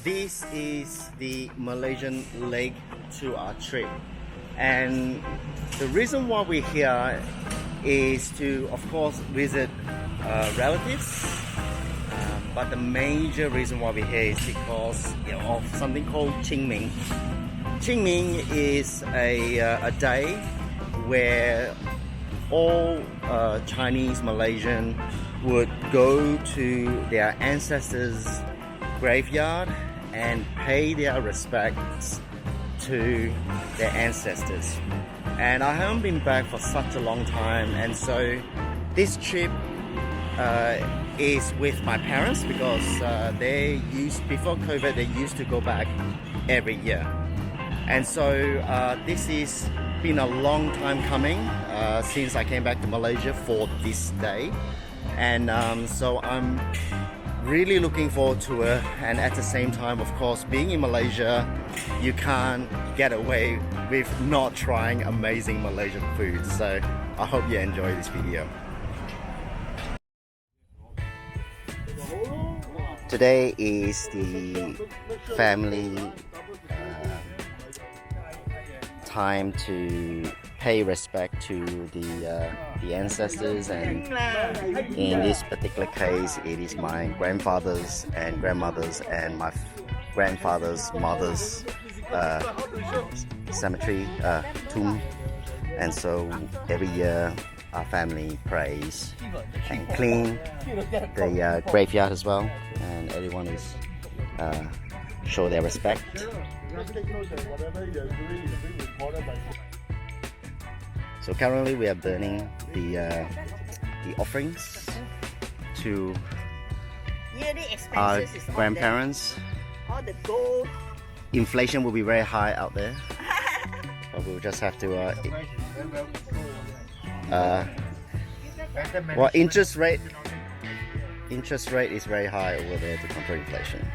This is the Malaysian leg to our trip, and the reason why we're here is to, of course, visit relatives. But the major reason why we're here is because of something called Qing Ming. Qing Ming is a day where all Chinese Malaysian would go to their ancestors' graveyard and pay their respects to their ancestors. And I haven't been back for such a long time, and so this trip is with my parents because before COVID they used to go back every year, and so this is been a long time coming since I came back to Malaysia for this day, and so I'm really looking forward to it. And at the same time, of course, being in Malaysia, you can't get away with not trying amazing Malaysian food. So I hope you enjoy this video. Today is the family time to pay respect to the ancestors, and in this particular case it is my grandfathers and grandmothers and my grandfather's mother's cemetery tomb. And so every year our family prays and clean the graveyard as well, and everyone is show their respect. So currently we are burning the offerings to our grandparents. All the gold. Inflation will be very high out there, but we'll just have to well, interest rate is very high over there to control inflation.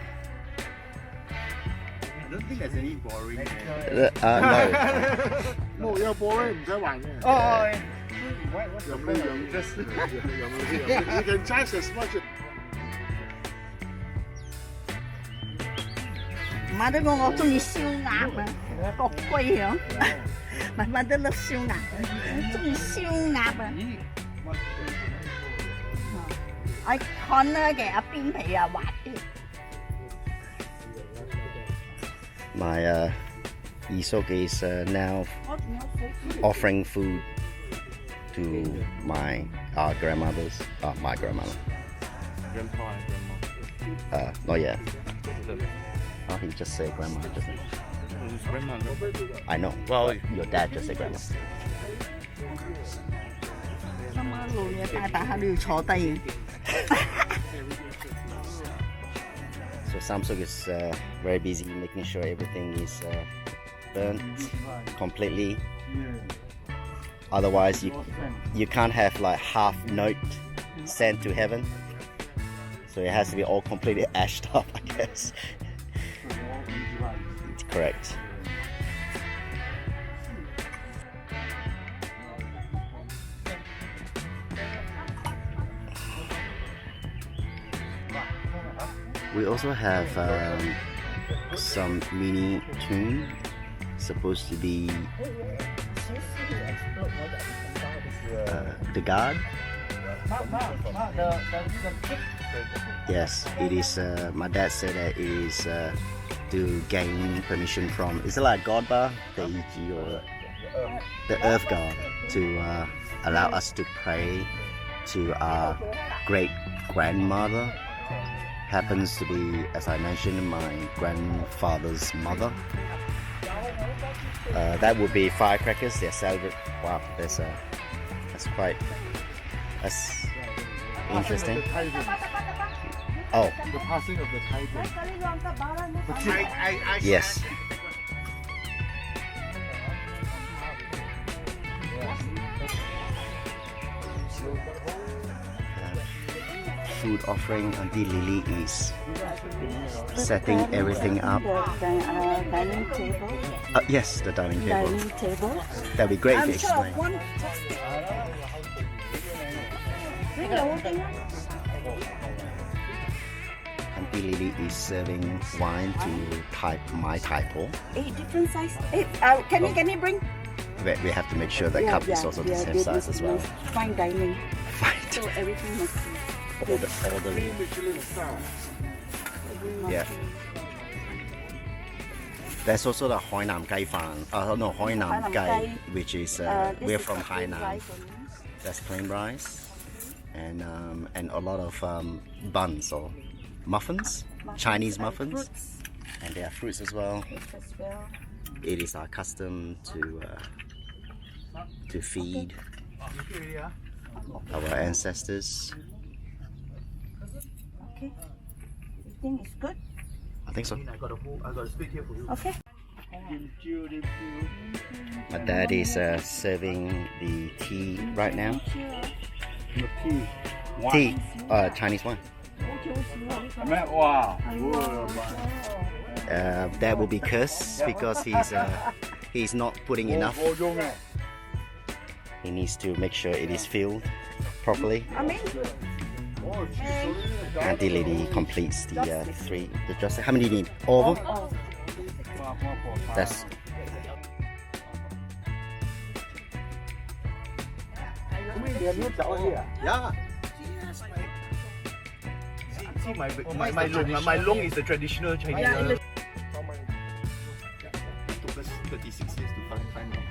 I don't think there's any boring. No. No, you're boring. Oh, what's the point? Just you can charge as much. Mother 講我中意燒鴨啊，國龜啊，My mother love 燒鴨，中意燒鴨啊。I corner 嘅啊邊皮啊滑啲。My Isok is now offering food to my grandmothers. My grandmother. Grandpa and grandma. Not yet. Oh, he just said grandma, doesn't he? Who's grandma? I know. Well, your dad just said grandma. 今晚老嘢大下都要坐低。So Samsung is very busy making sure everything is burnt completely. Otherwise, you can't have like half note sent to heaven. So it has to be all completely ashed up, I guess. Correct. We also have some mini tomb, supposed to be the god. Yes, it is. My dad said that it is to gain permission from, is it like God bar, the or the earth god, to allow us to pray to our great grandmother. Happens to be, as I mentioned, my grandfather's mother. That would be firecrackers. They're celebrate. Wow, that's interesting. Oh, The passing of the title. yes. Food offering. Auntie Lily is setting everything up. Dining table. Yes, the dining table. Dining table. That'd be great if I'm you sure explain. one. Auntie Lily is serving wine to my typo. 8 different size. Can you bring? We have to make sure the cup is also the same size as well. Fine dining. Fine. So everything must be Orderly. Yeah. There's also the Hoi Nam Gai Fan. No, Hoi Nam Gai, which is we're from Hainan. That's plain rice, and a lot of buns or muffins, Chinese muffins, and there are fruits as well. It is our custom to feed our ancestors. Okay. You think it's good? I think so. Okay. My dad is serving the tea right now. Tea, Chinese wine. Dad will be cursed because he's not putting enough. He needs to make sure it is filled properly. Auntie Lady completes the dressing. How many do you need? All of them? That's. Yeah. See, my long is the traditional Chinese. It took us 36 years to find out.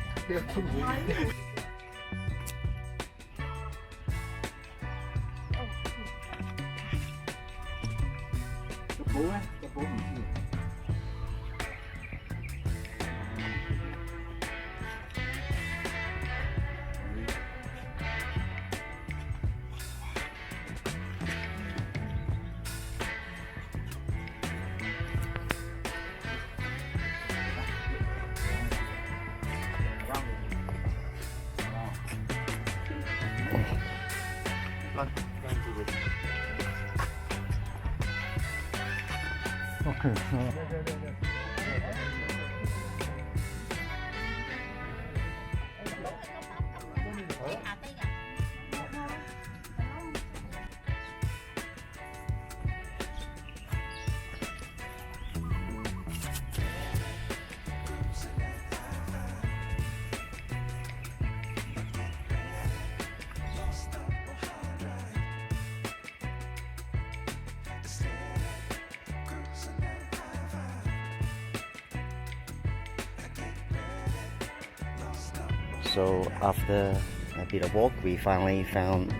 So after a bit of walk, we finally found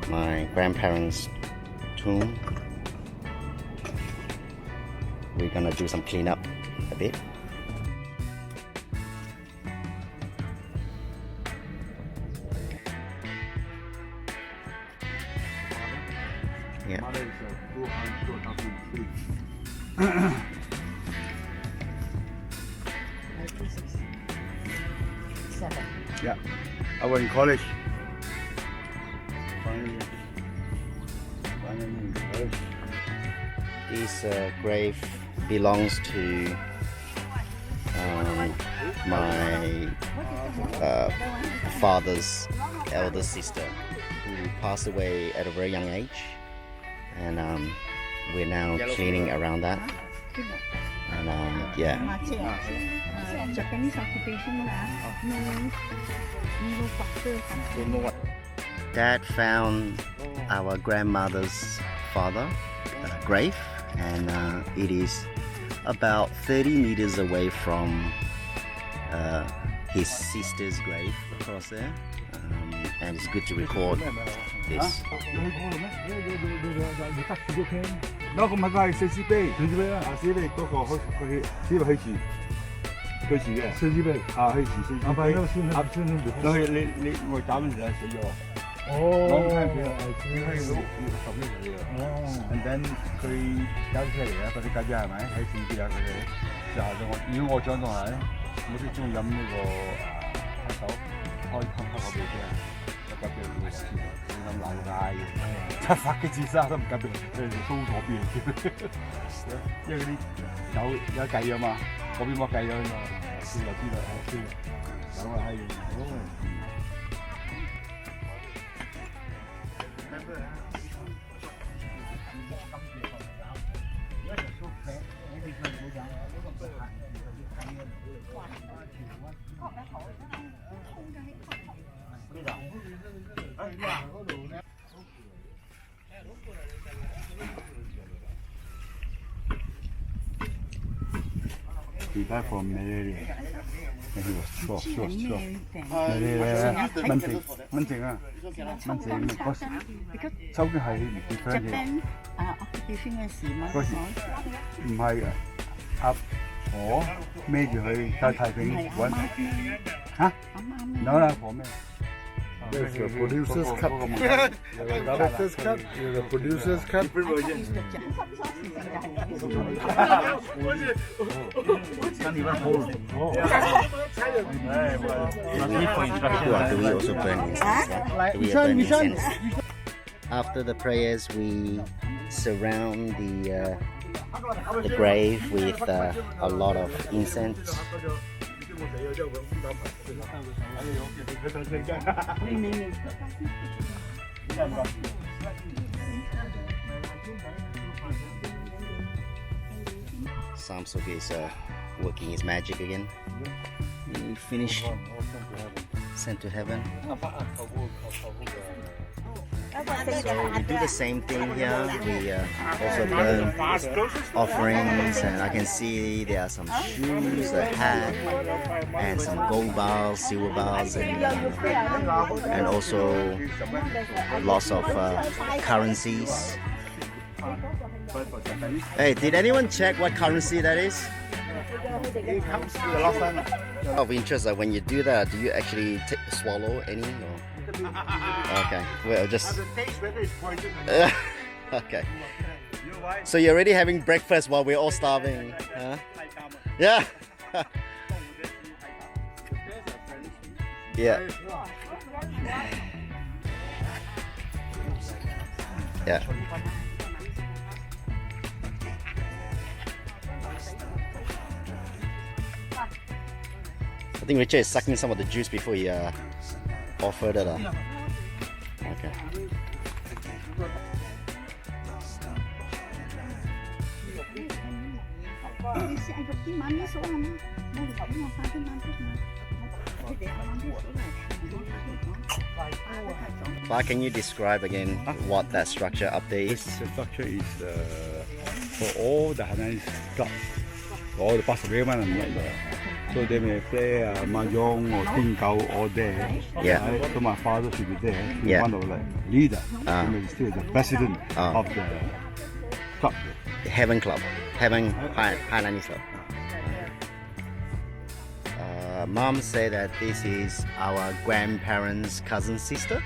my grandparents' tomb. We're gonna do some cleanup a bit. Yeah. Yeah, I was in college. This grave belongs to my father's elder sister, who passed away at a very young age, and we're now cleaning around that. And yeah. Japanese occupation. Dad found our grandmother's father grave, and it is about 30 meters away from his sister's grave across there, and it's good to record this. And then 佢搞出嚟啊！嗰啲家姐係咪喺線邊啊？佢哋就係我，如果我長大咧，我都中意飲呢個黑酒，開口俾佢啊！我夾俾佢試下，佢飲流街嘅，700幾支沙都唔夾俾佢哋蘇嗰邊，因為嗰啲有計啊嘛，嗰邊冇計咗嘛，知道，有啊係。He died from malaria. And he was short. Malaria, Manchung because 抽嘅係 different 嘅。 Japan occupation 嘅時乜嗰時唔係阿婆孭住佢去太平揾嚇，有啦婆咩？There's a producer's cut. Director's cut. There's a producer's cut. Do we also burn incense? Do we burn incense? After the prayers, we surround the grave with a lot of incense. Samsung is working his magic again. We finished. Sent to heaven. So we do the same thing here. We also burn offerings, and I can see there are some shoes, a hat, and some gold bars, silver bars, and also lots of currencies. Hey, did anyone check what currency that is? Of interest, like when you do that, do you actually swallow any? Or? Okay, well, just. Okay. So you're already having breakfast while we're all starving, huh? Yeah. Yeah. Yeah. I think Richard is sucking some of the juice before he offered it. Okay. But can you describe again what that structure up there is? The structure is for all the Hainanese club, all the 80萬人入嚟。So they may play Manchung or cendol all day. Yeah. Right? So my father should be there. He's Yeah. one of the leader. He may still the president of the club. Heaven Club. Heaven Hainanese Club. Mom said that this is our grandparents' cousin sister.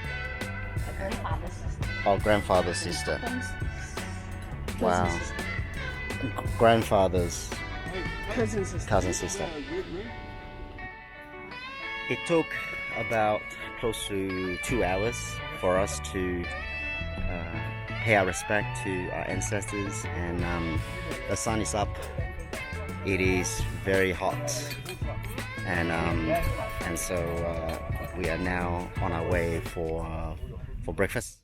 Oh, grandfather's sister. Wow. Grandfather's cousin sister. It took about close to 2 hours for us to pay our respect to our ancestors, and the sun is up. It is very hot, and so we are now on our way for breakfast.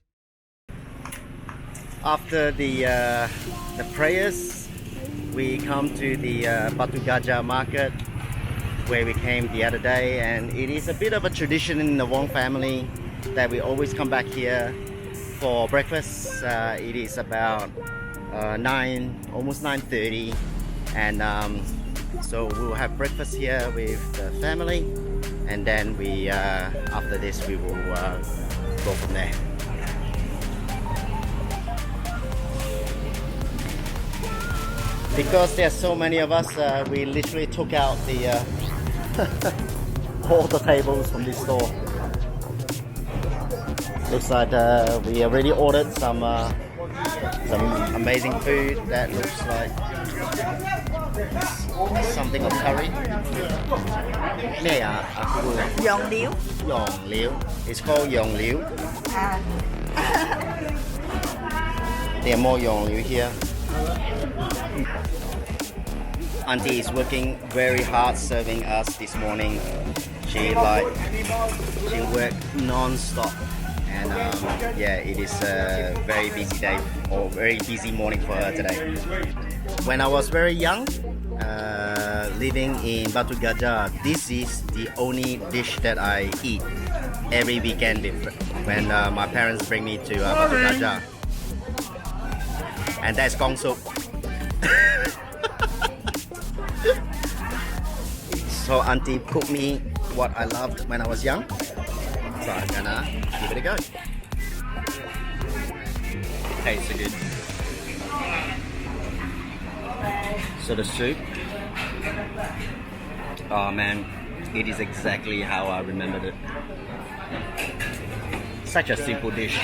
After the prayers, we come to the Batu Gajah market where we came the other day, and it is a bit of a tradition in the Wong family that we always come back here for breakfast. It is about 9, almost 9:30, and so we'll have breakfast here with the family, and then we after this we will go from there. Because there's so many of us, we literally took out the all the tables from this store. Looks like we already ordered some amazing food that looks like something of curry. Dòng liễu. Yong liu. It's called yong liu. There are more yong liu here. Auntie is working very hard serving us this morning. She worked non-stop, and yeah, it is a very busy day or very busy morning for her today. when I was very young, living in Batu Gajah, this is the only dish that I eat every weekend when my parents bring me to Batu Gajah. And that's gong soup. So auntie cooked me what I loved when I was young. So I'm gonna give it a go. Tastes so good. So the soup, oh man, it is exactly how I remembered it. Such a simple dish.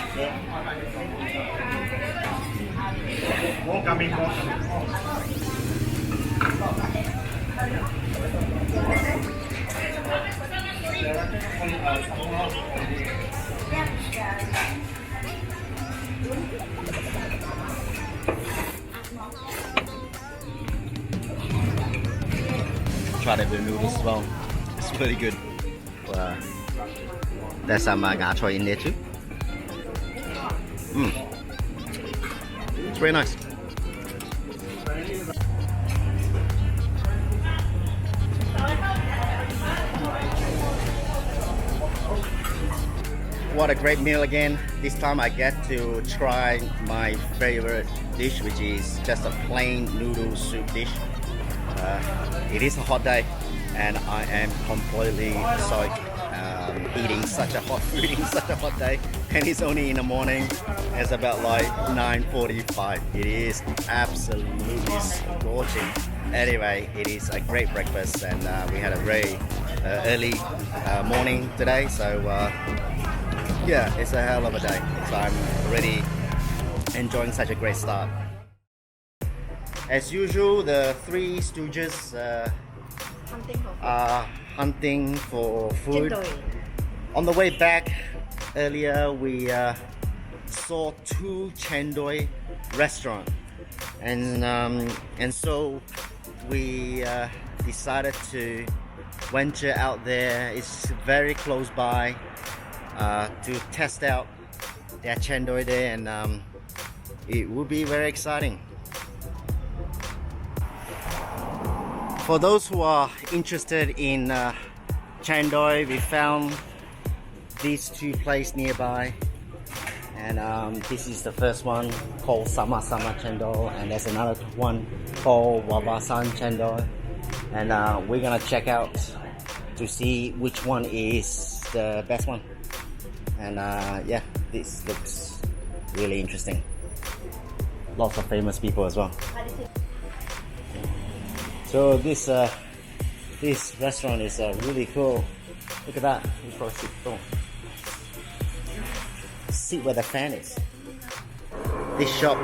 Try the noodles as well. It's really good. There's some ngā choy in there too. It's very nice. What a great meal again. This time I get to try my favorite dish, which is just a plain noodle soup dish. It is a hot day and I am completely soaked eating such a hot food in such a hot day, and it's only in the morning. It's about like 9:45. It is absolutely scorching. Anyway, it is a great breakfast and we had a very early morning today, so yeah, it's a hell of a day. So I'm already enjoying such a great start. As usual, the Three Stooges are hunting for food. On the way back earlier, we saw two cendol restaurants, and so we decided to venture out there. It's very close by to test out their cendol there, and it will be very exciting. For those who are interested in cendol, we found these two places nearby, and this is the first one called Sama Sama Cendol, and there's another one called Wawasan Cendol, and we're gonna check out to see which one is the best one. And yeah, this looks really interesting. Lots of famous people as well. So this restaurant is really cool. Look at that. You probably see cool. See where the fan is. This shop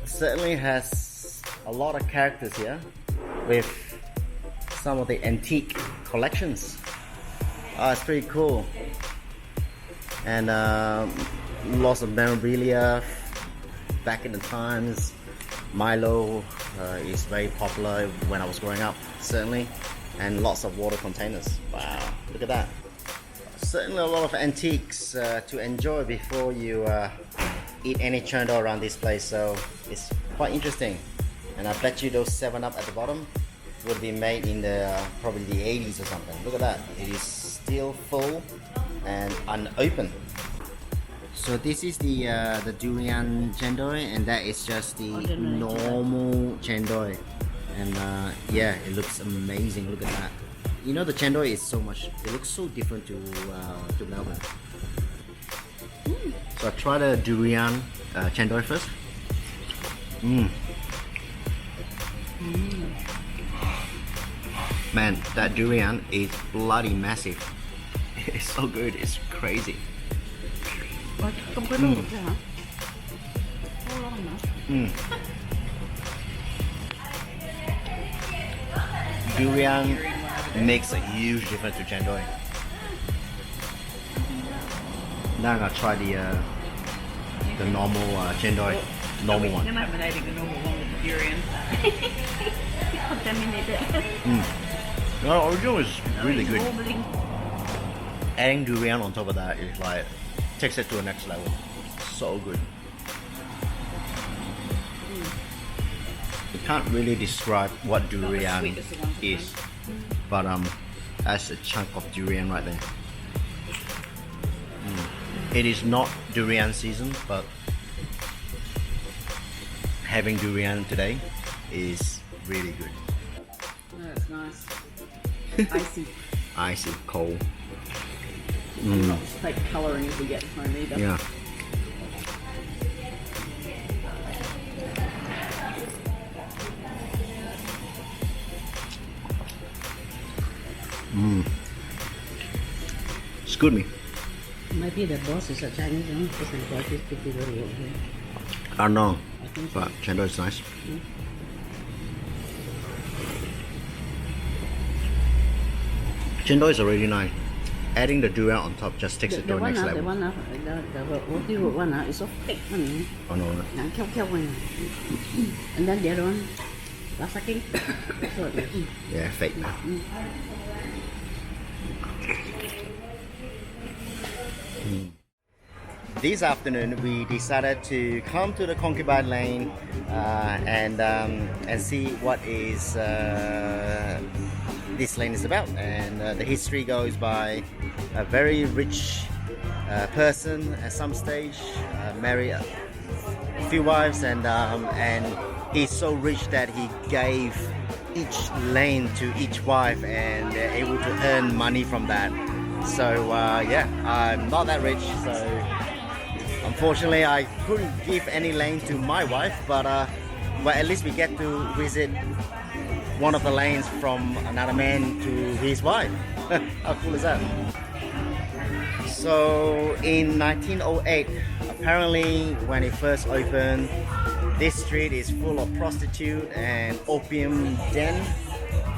certainly has a lot of characters here, with some of the antique collections. It's pretty cool. And lots of memorabilia back in the times. Milo is very popular when I was growing up, certainly, and lots of water containers. Wow, look at that. Certainly a lot of antiques to enjoy before you eat any cendol around this place, so it's quite interesting. And I bet you those 7-Up at the bottom would be made in the probably the 80s or something. Look at that, it is still full and unopened. So this is the durian cendol, and that is just the normal cendol, and yeah, it looks amazing. Look at that. You know, the cendol is so much, it looks so different to Melbourne. So I try the durian cendol first. Man, that durian is bloody massive. It's so good, it's crazy. Durian makes a huge difference to cendol. Now I'm gonna try the normal cendol, normal one. Contaminating the normal one with the durian. Contaminated. The original is really good. Adding durian on top of that is like takes it to the next level. So good. can't really describe what durian sweet as the one. is, but that's a chunk of durian right there. It is not durian season, but having durian today is really good. Oh, it's nice. Icy. Icy, cold. Not as fake colouring as we get at home either. Yeah. It's good, me. Maybe the boss is a Chinese one. Doesn't like this to be very old here. I don't know, I think so. but cendol is nice. Cendol is already nice. Adding the durian on top just takes it to the next level. The one the roti root one is so thick one. Oh no, One. And then the other one, lasaki. So, yeah, fake. This afternoon we decided to come to the concubine lane and see what is this lane is about. And the history goes by a very rich person at some stage, married a few wives, and he's so rich that he gave each lane to each wife, and they're able to earn money from that. So yeah, I'm not that rich, so unfortunately I couldn't give any lane to my wife, but at least we get to visit one of the lanes from another man to his wife. How cool is that? So in 1908, apparently when it first opened, this street is full of prostitute and opium den,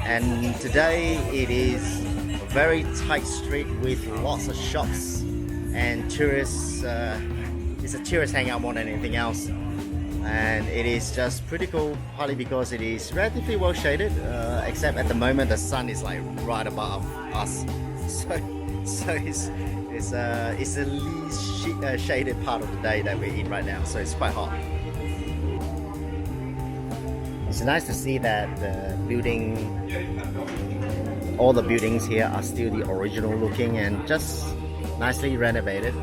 and today it is a very tight street with lots of shops and tourists. It's a tourist hangout more than anything else, and it is just pretty cool, partly because it is relatively well shaded, except at the moment the sun is like right above us, so it's the least shaded part of the day that we're in right now, so it's quite hot. It's nice to see that the building, all the buildings here are still the original looking and just nicely renovated.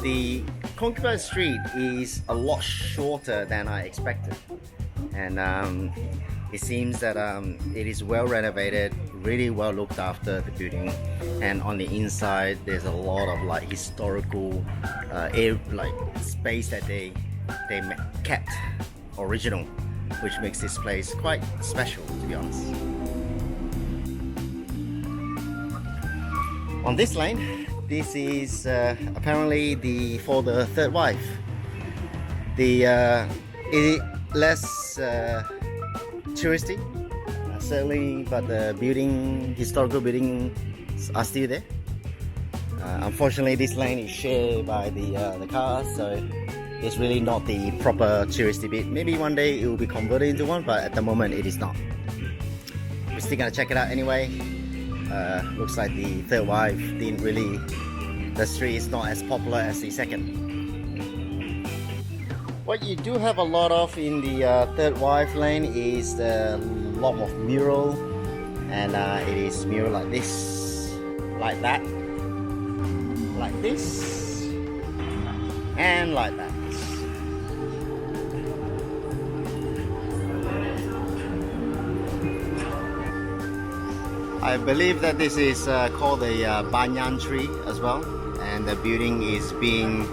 The Concubine Street is a lot shorter than I expected, and it seems that it is well renovated, really well looked after, the building, and on the inside there's a lot of like historical space that they kept original, which makes this place quite special, to be honest. On this lane, this is apparently for the third wife. It less touristy, certainly, but the historical buildings are still there. Unfortunately, this lane is shared by the cars, so it's really not the proper touristy bit. Maybe one day it will be converted into one, but at the moment it is not. We're still gonna check it out anyway. Looks like the third wife the street is not as popular as the second. What you do have a lot of in the third wife lane is the lot of mural, and it is mural like this, like that, like this, and like that. I believe that this is called a banyan tree as well, and the building is being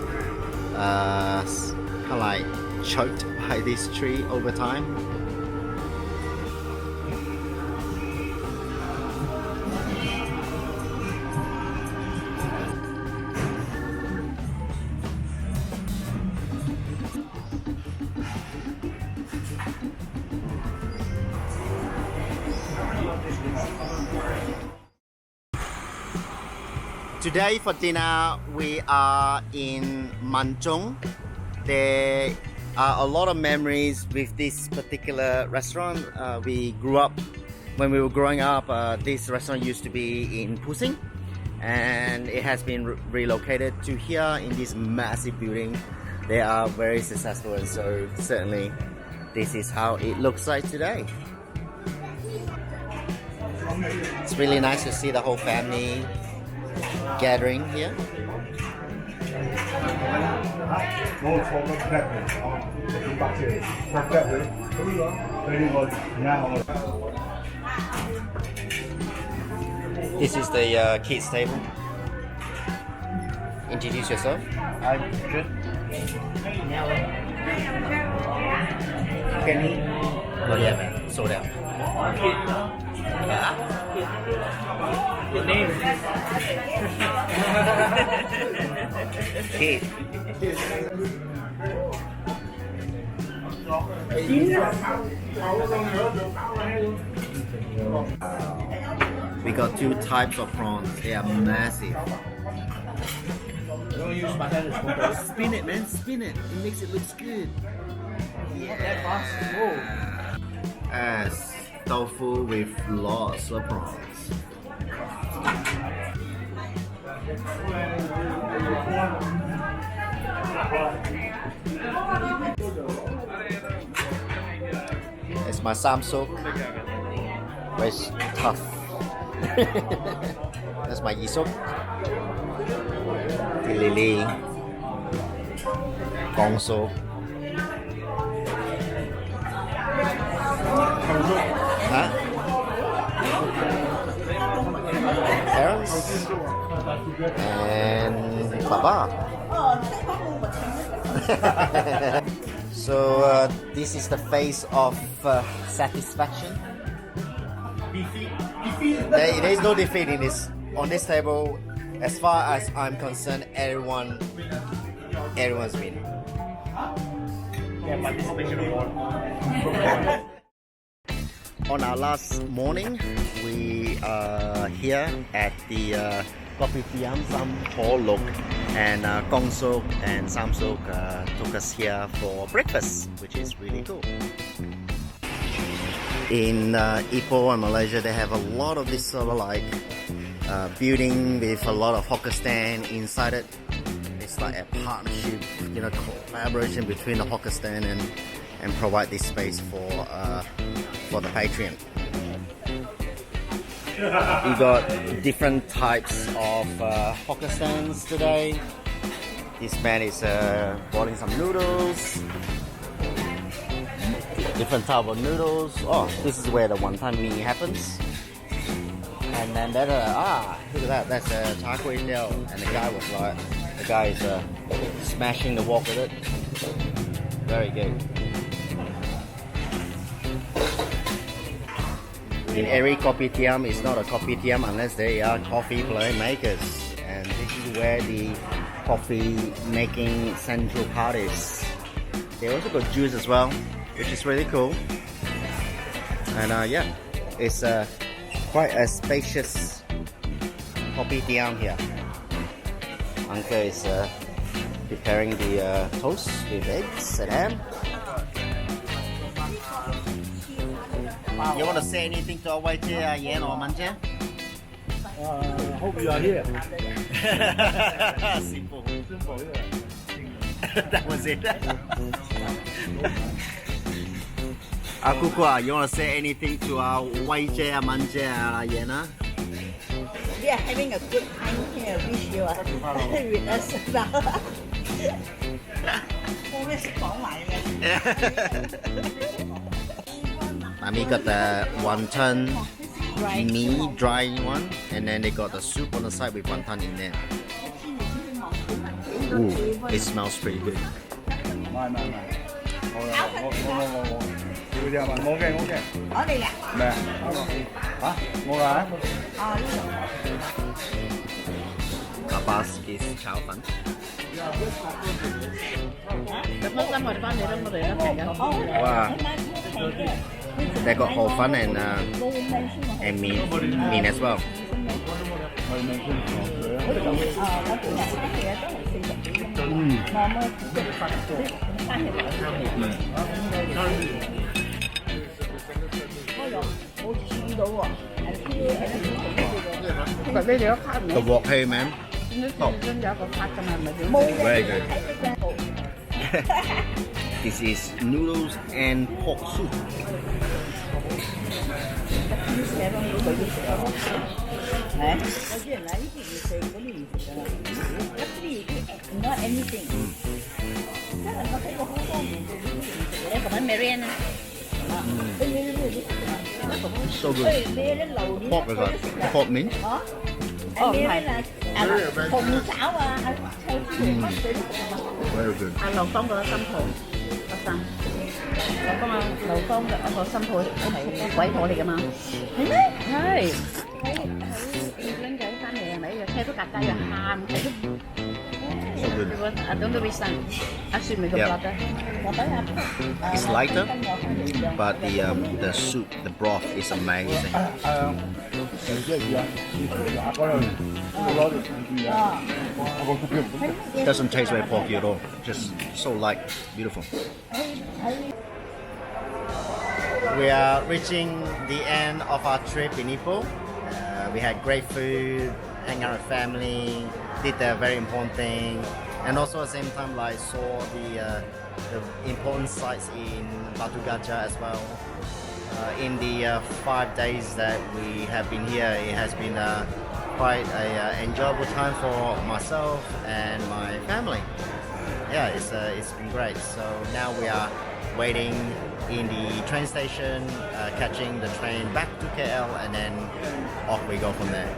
kind of like choked by this tree over time. Today for dinner we are in Manchung. There a lot of memories with this particular restaurant. We grew up, when we were growing up, this restaurant used to be in Pusing, and it has been relocated to here in this massive building. They are very successful, and so certainly this is how it looks like today. It's really nice to see the whole family gathering here. This is the kids table. Introduce yourself. I'm good. Kenny. Oh yeah, man. Sold out. Your name? Kid. We got two types of prawns. They are massive. Don't use my hand as well. Spin it, man. Spin it. It makes it look good. As tofu with lots of prawns. It's my samsuk. Very tough. That's my yisuk. Lily. Gongsuk. Huh? Parents? And Baba. So this is the face of satisfaction. There is no defeat in this. On this table, as far as I'm concerned, everyone's winning. Yeah, participation award. On our last morning, we are here at the Kopitiam Sam Ho Lok, and Kong Sok and Sam Sok took us here for breakfast, which is really cool. In Ipoh and Malaysia, they have a lot of this sort of like building with a lot of hawker stand inside it. It's like a partnership, you know, collaboration between the hawker stand and provide this space for the patron. We got different types of hawker stands today. This man is boiling some noodles. Different type of noodles. Oh, this is where the wonton mee happens. And then that look at that. That's a char kway teow. And the guy is smashing the wok with it. Very good. In every kopitiam, it's not a kopitiam unless they are coffee makers. And this is where the coffee making central part is. They also got juice as well, which is really cool. And yeah, it's quite a spacious kopitiam here. Uncle is preparing the toast with eggs and ham. You want to say anything to our white Yan or Manchung? Hope you are here. Simple. That was it. Akukua, you want to say anything to our white Manchung, Yana? We are having a good time here. Wish you are with us now. 我们是广来的。 Mami got the wonton mee dry one, and then they got the soup on the side with wonton in there. Ooh, it smells pretty good. 要啲啊嘛，冇嘅冇嘅。我哋啊，咩啊？嚇，冇啊？哦呢度。 Abbas is 炒粉。 Wow. They got whole fun and meat as well. Còn đây nữa khác The wok hey man. Nó dân có phát cho mà được. Very good. This is noodles and pork soup. Not anything. Đây còn bánh Marian. So good. Pork is like pork mince. Anh biết là hùng xảo Very good. 啊，劉芳個新抱，阿生，劉芳嘅個新抱係鬼婆嚟噶嘛？係咩？係。拎仔翻嚟係咪？又聽到格格又喊，睇到。So good. I don't know which one. 阿雪咪咁覺得。 It's lighter, but the soup, the broth is amazing. Doesn't taste very porky at all. Just so light, beautiful. We are reaching the end of our trip in Ipoh. We had great food, hang out with family, did the very important thing, and also at the same time like saw the important sites in Batu Gajah as well. In the 5 days that we have been here, it has been quite an enjoyable time for myself and my family. Yeah, it's been great. So now we are waiting in the train station, catching the train back to KL, and then off we go from there.